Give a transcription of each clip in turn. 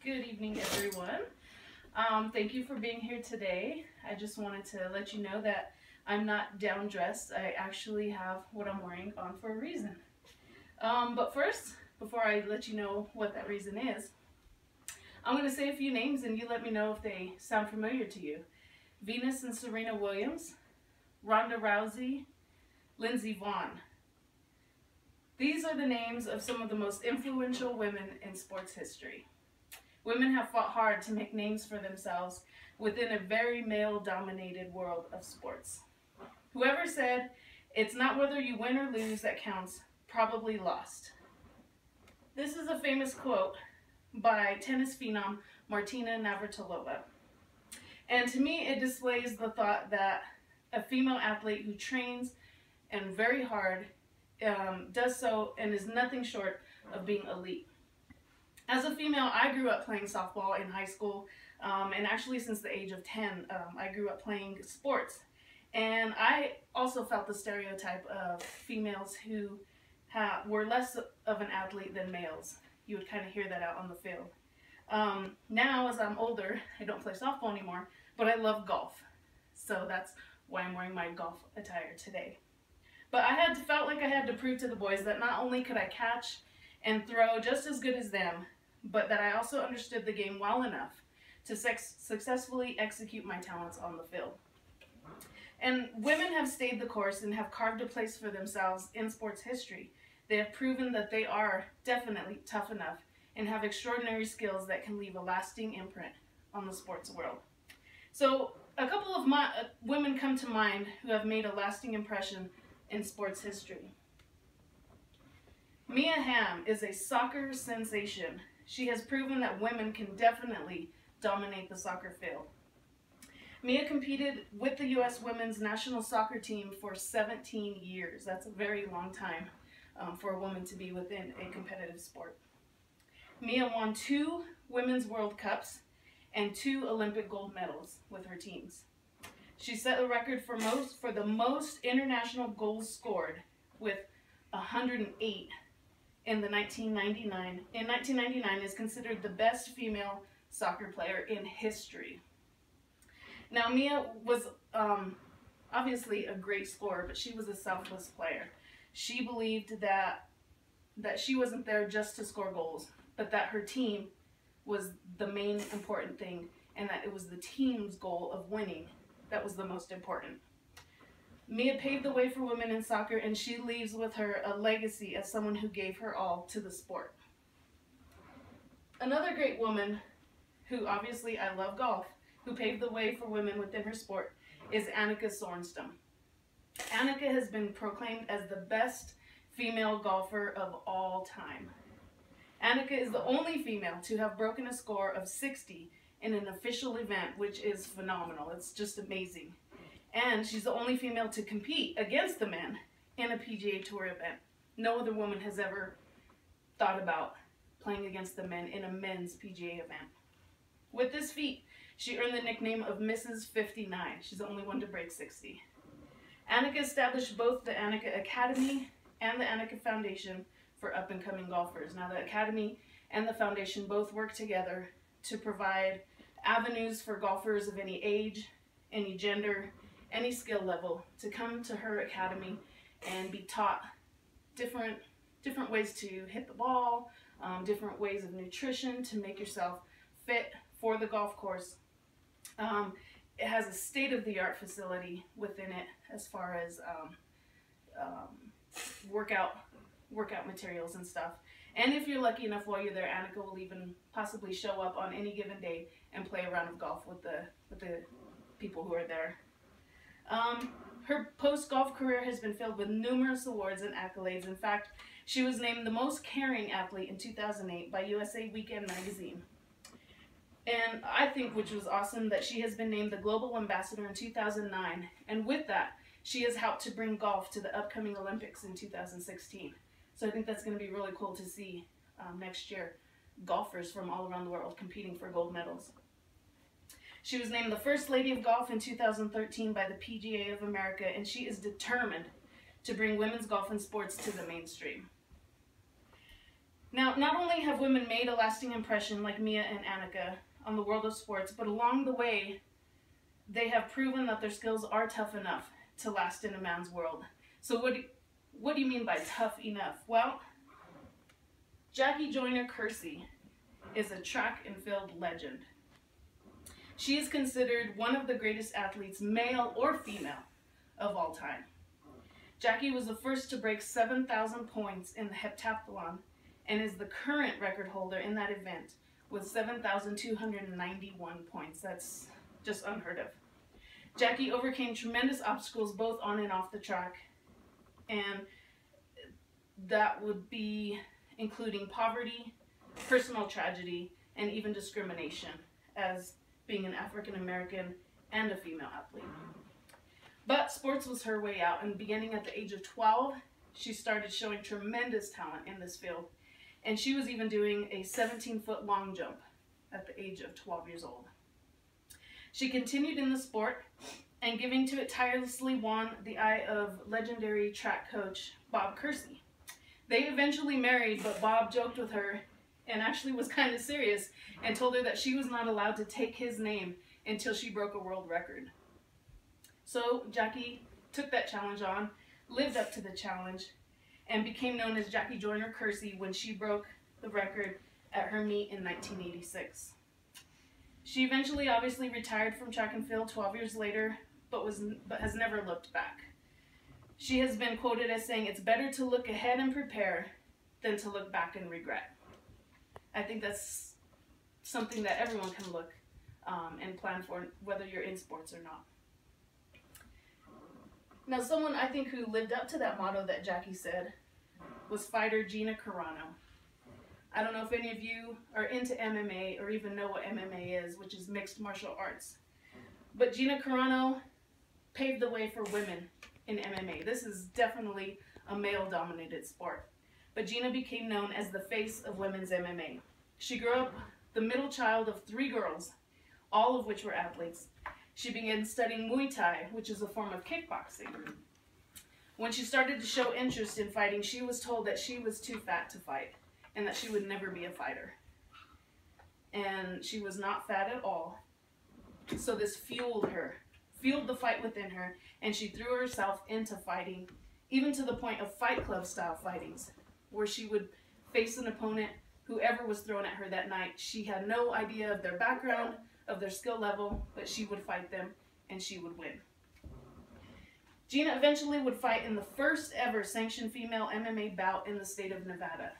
Good evening, everyone. Thank you for being here today. I just wanted to let you know that I'm not down dressed. I actually have what I'm wearing on for a reason. But first, before I let you know what that reason is, I'm going to say a few names and you let me know if they sound familiar to you. Venus and Serena Williams, Ronda Rousey, Lindsey Vonn. These are the names of some of the most influential women in sports history. Women have fought hard to make names for themselves within a very male-dominated world of sports. Whoever said, "It's not whether you win or lose that counts," probably lost. This is a famous quote by tennis phenom Martina Navratilova. And to me, it displays the thought that a female athlete who trains and very hard does so and is nothing short of being elite. As a female, I grew up playing softball in high school, and actually since the age of 10, I grew up playing sports. And I also felt the stereotype of females who were less of an athlete than males. You would kind of hear that out on the field. Now, as I'm older, I don't play softball anymore, but I love golf. So that's why I'm wearing my golf attire today. But I felt like I had to prove to the boys that not only could I catch and throw just as good as them, but that I also understood the game well enough to successfully execute my talents on the field. And women have stayed the course and have carved a place for themselves in sports history. They have proven that they are definitely tough enough and have extraordinary skills that can leave a lasting imprint on the sports world. So a couple of women come to mind who have made a lasting impression in sports history. Mia Hamm is a soccer sensation. She has proven that women can definitely dominate the soccer field. Mia competed with the U.S. women's national soccer team for 17 years. That's a very long time for a woman to be within a competitive sport. Mia won 2 Women's World Cups and 2 Olympic gold medals with her teams. She set a record for the most international goals scored with 108 in 1999. In 1999 is considered the best female soccer player in history. Now Mia was obviously a great scorer, but she was a selfless player. She believed that she wasn't there just to score goals, but that her team was the main important thing, and that it was the team's goal of winning that was the most important. Mia paved the way for women in soccer, and she leaves with her a legacy as someone who gave her all to the sport. Another great woman who, obviously I love golf, who paved the way for women within her sport is Annika Sorenstam. Annika has been proclaimed as the best female golfer of all time. Annika is the only female to have broken a score of 60 in an official event, which is phenomenal. It's just amazing. And she's the only female to compete against the men in a PGA Tour event. No other woman has ever thought about playing against the men in a men's PGA event. With this feat, she earned the nickname of Mrs. 59. She's the only one to break 60. Annika established both the Annika Academy and the Annika Foundation for up-and-coming golfers. Now, the Academy and the Foundation both work together to provide avenues for golfers of any age, any gender, any skill level to come to her academy and be taught different ways to hit the ball, different ways of nutrition to make yourself fit for the golf course. It has a state-of-the-art facility within it as far as workout materials and stuff. And if you're lucky enough while you're there, Annika will even possibly show up on any given day and play a round of golf with the people who are there. Her post-golf career has been filled with numerous awards and accolades. In fact, she was named the most caring athlete in 2008 by USA Weekend magazine. And I think, which was awesome, that she has been named the Global Ambassador in 2009. And with that, she has helped to bring golf to the upcoming Olympics in 2016. So I think that's going to be really cool to see next year golfers from all around the world competing for gold medals. She was named the First Lady of Golf in 2013 by the PGA of America, and she is determined to bring women's golf and sports to the mainstream. Now, not only have women made a lasting impression like Mia and Annika on the world of sports, but along the way, they have proven that their skills are tough enough to last in a man's world. So what do you mean by tough enough? Well, Jackie Joyner-Kersee is a track and field legend. She is considered one of the greatest athletes, male or female, of all time. Jackie was the first to break 7,000 points in the heptathlon and is the current record holder in that event with 7,291 points. That's just unheard of. Jackie overcame tremendous obstacles both on and off the track, and that would be including poverty, personal tragedy, and even discrimination as being an African American and a female athlete. But sports was her way out, and beginning at the age of 12, she started showing tremendous talent in this field, and she was even doing a 17-foot long jump at the age of 12 years old. She continued in the sport, and giving to it tirelessly won the eye of legendary track coach Bob Kersee. They eventually married, but Bob joked with her and actually was kind of serious and told her that she was not allowed to take his name until she broke a world record. So Jackie took that challenge on, lived up to the challenge, and became known as Jackie Joyner-Kersee when she broke the record at her meet in 1986. She eventually obviously retired from track and field 12 years later, but has never looked back. She has been quoted as saying, "It's better to look ahead and prepare than to look back and regret." I think that's something that everyone can look and plan for, whether you're in sports or not. Now, someone I think who lived up to that motto that Jackie said was fighter Gina Carano. I don't know if any of you are into MMA or even know what MMA is, which is mixed martial arts. But Gina Carano paved the way for women in MMA. This is definitely a male-dominated sport. But Gina became known as the face of women's MMA. She grew up the middle child of 3 girls, all of which were athletes. She began studying Muay Thai, which is a form of kickboxing. When she started to show interest in fighting, she was told that she was too fat to fight and that she would never be a fighter. And she was not fat at all. So this fueled the fight within her, and she threw herself into fighting, even to the point of Fight Club style fightings, where she would face an opponent, whoever was thrown at her that night. She had no idea of their background, of their skill level, but she would fight them and she would win. Gina eventually would fight in the first ever sanctioned female MMA bout in the state of Nevada.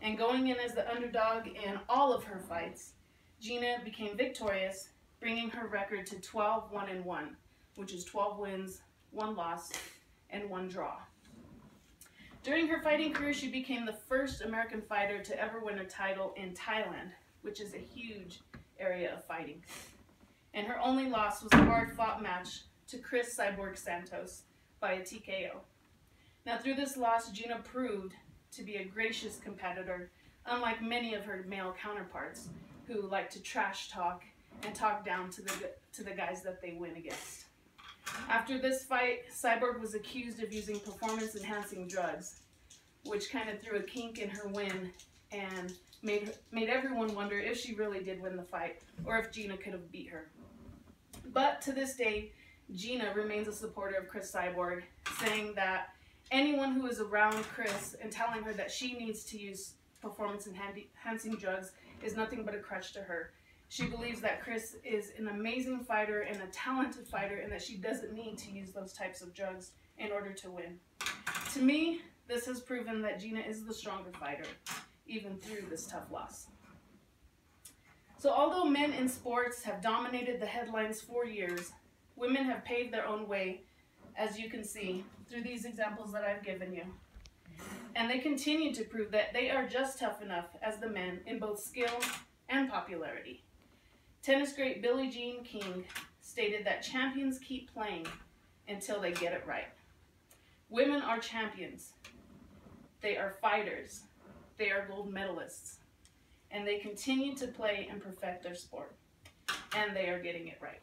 And going in as the underdog in all of her fights, Gina became victorious, bringing her record to 12-1-1, which is 12 wins, 1 loss, and 1 draw. During her fighting career, she became the first American fighter to ever win a title in Thailand, which is a huge area of fighting. And her only loss was a hard-fought match to Chris Cyborg Santos by a TKO. Now, through this loss, Gina proved to be a gracious competitor, unlike many of her male counterparts who like to trash talk and talk down to the guys that they win against. After this fight, Cyborg was accused of using performance-enhancing drugs, which kind of threw a kink in her win and made everyone wonder if she really did win the fight or if Gina could have beat her. But to this day, Gina remains a supporter of Chris Cyborg, saying that anyone who is around Chris and telling her that she needs to use performance-enhancing drugs is nothing but a crutch to her. She believes that Chris is an amazing fighter and a talented fighter, and that she doesn't need to use those types of drugs in order to win. To me, this has proven that Gina is the stronger fighter, even through this tough loss. So although men in sports have dominated the headlines for years, women have paved their own way, as you can see, through these examples that I've given you. And they continue to prove that they are just tough enough as the men in both skill and popularity. Tennis great Billie Jean King stated that champions keep playing until they get it right. Women are champions. They are fighters. They are gold medalists. And they continue to play and perfect their sport. And they are getting it right.